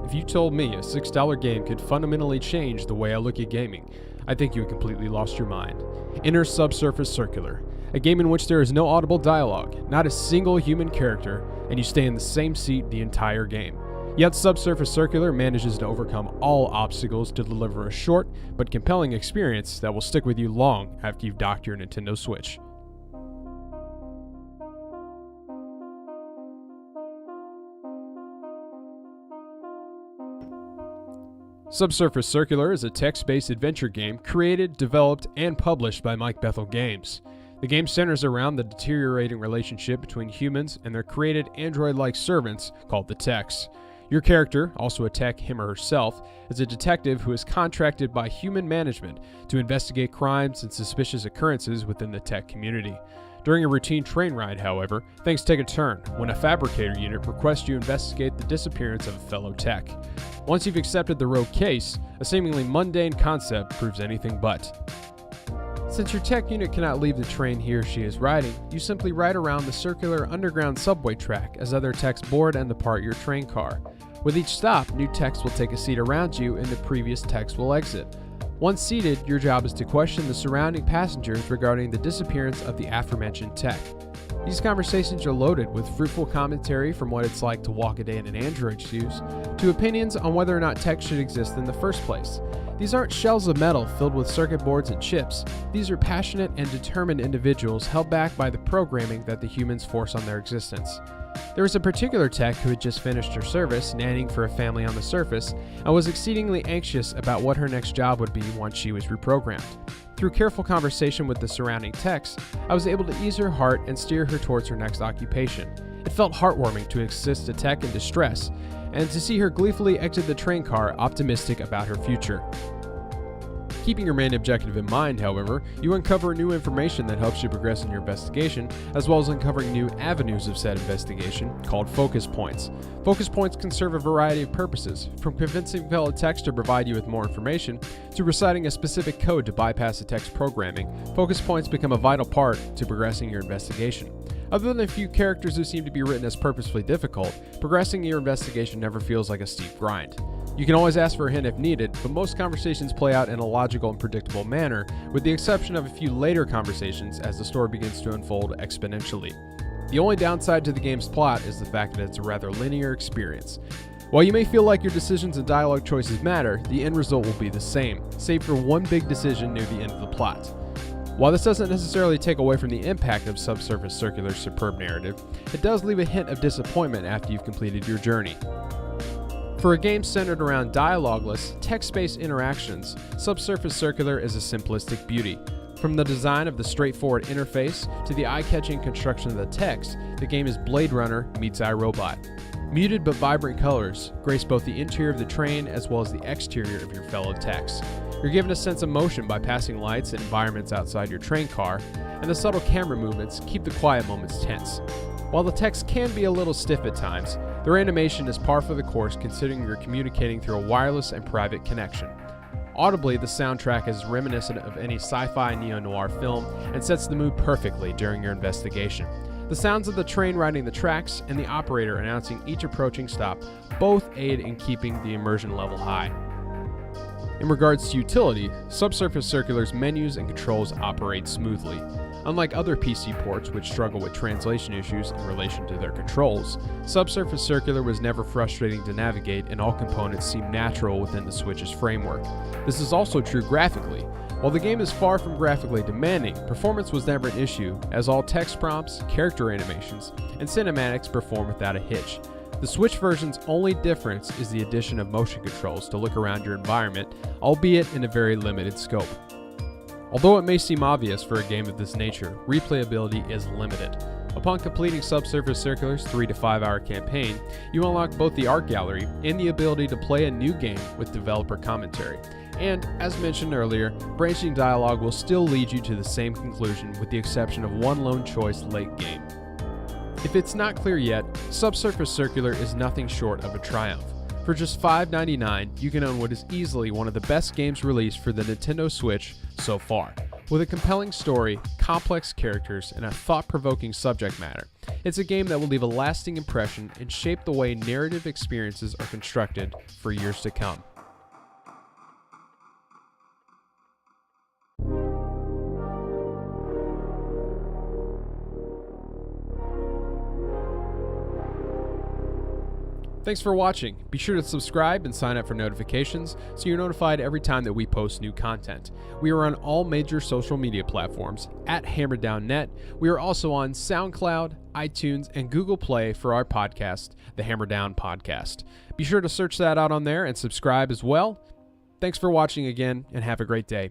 If you told me a $6 game could fundamentally change the way I look at gaming, I think you had completely lost your mind. Enter Subsurface Circular, a game in which there is no audible dialogue, not a single human character, and you stay in the same seat the entire game. Yet Subsurface Circular manages to overcome all obstacles to deliver a short but compelling experience that will stick with you long after you've docked your Nintendo Switch. Subsurface Circular is a text-based adventure game created, developed, and published by Mike Bithell Games. The game centers around the deteriorating relationship between humans and their created android-like servants called the Techs. Your character, also a tech him or herself, is a detective who is contracted by human management to investigate crimes and suspicious occurrences within the tech community. During a routine train ride, however, things take a turn when a fabricator unit requests you investigate the disappearance of a fellow tech. Once you've accepted the rogue case, a seemingly mundane concept proves anything but. Since your tech unit cannot leave the train he or she is riding, you simply ride around the circular underground subway track as other techs board and depart your train car. With each stop, new techs will take a seat around you and the previous techs will exit. Once seated, your job is to question the surrounding passengers regarding the disappearance of the aforementioned tech. These conversations are loaded with fruitful commentary from what it's like to walk a day in an android's shoes, to opinions on whether or not tech should exist in the first place. These aren't shells of metal filled with circuit boards and chips. These are passionate and determined individuals held back by the programming that the humans force on their existence. There was a particular tech who had just finished her service, nannying for a family on the surface, and was exceedingly anxious about what her next job would be once she was reprogrammed. Through careful conversation with the surrounding techs, I was able to ease her heart and steer her towards her next occupation. It felt heartwarming to assist a tech in distress, and to see her gleefully exit the train car optimistic about her future. Keeping your main objective in mind, however, you uncover new information that helps you progress in your investigation, as well as uncovering new avenues of said investigation, called focus points. Focus points can serve a variety of purposes, from convincing fellow techs to provide you with more information, to reciting a specific code to bypass the tech's programming. Focus points become a vital part to progressing your investigation. Other than a few characters who seem to be written as purposefully difficult, progressing your investigation never feels like a steep grind. You can always ask for a hint if needed, but most conversations play out in a logical and predictable manner, with the exception of a few later conversations as the story begins to unfold exponentially. The only downside to the game's plot is the fact that it's a rather linear experience. While you may feel like your decisions and dialogue choices matter, the end result will be the same, save for one big decision near the end of the plot. While this doesn't necessarily take away from the impact of Subsurface Circular's superb narrative, it does leave a hint of disappointment after you've completed your journey. For a game centered around dialogueless, text-based interactions, Subsurface Circular is a simplistic beauty. From the design of the straightforward interface to the eye-catching construction of the text, the game is Blade Runner meets iRobot. Muted but vibrant colors grace both the interior of the train as well as the exterior of your fellow techs. You're given a sense of motion by passing lights and environments outside your train car, and the subtle camera movements keep the quiet moments tense. While the text can be a little stiff at times, their animation is par for the course considering you're communicating through a wireless and private connection. Audibly, the soundtrack is reminiscent of any sci-fi neo-noir film and sets the mood perfectly during your investigation. The sounds of the train riding the tracks and the operator announcing each approaching stop both aid in keeping the immersion level high. In regards to utility, Subsurface Circular's menus and controls operate smoothly. Unlike other PC ports which struggle with translation issues in relation to their controls, Subsurface Circular was never frustrating to navigate and all components seem natural within the Switch's framework. This is also true graphically. While the game is far from graphically demanding, performance was never an issue, as all text prompts, character animations, and cinematics perform without a hitch. The Switch version's only difference is the addition of motion controls to look around your environment, albeit in a very limited scope. Although it may seem obvious for a game of this nature, replayability is limited. Upon completing Subsurface Circular's 3 to 5 hour campaign, you unlock both the art gallery and the ability to play a new game with developer commentary. And, as mentioned earlier, branching dialogue will still lead you to the same conclusion with the exception of one lone choice late game. If it's not clear yet, Subsurface Circular is nothing short of a triumph. For just $5.99, you can own what is easily one of the best games released for the Nintendo Switch so far. With a compelling story, complex characters, and a thought-provoking subject matter, it's a game that will leave a lasting impression and shape the way narrative experiences are constructed for years to come. Thanks for watching. Be sure to subscribe and sign up for notifications so you're notified every time that we post new content. We are on all major social media platforms at HammerDownNet. We are also on SoundCloud, iTunes, and Google Play for our podcast, the Hammer Down Podcast. Be sure to search that out on there and subscribe as well. Thanks for watching again, and have a great day.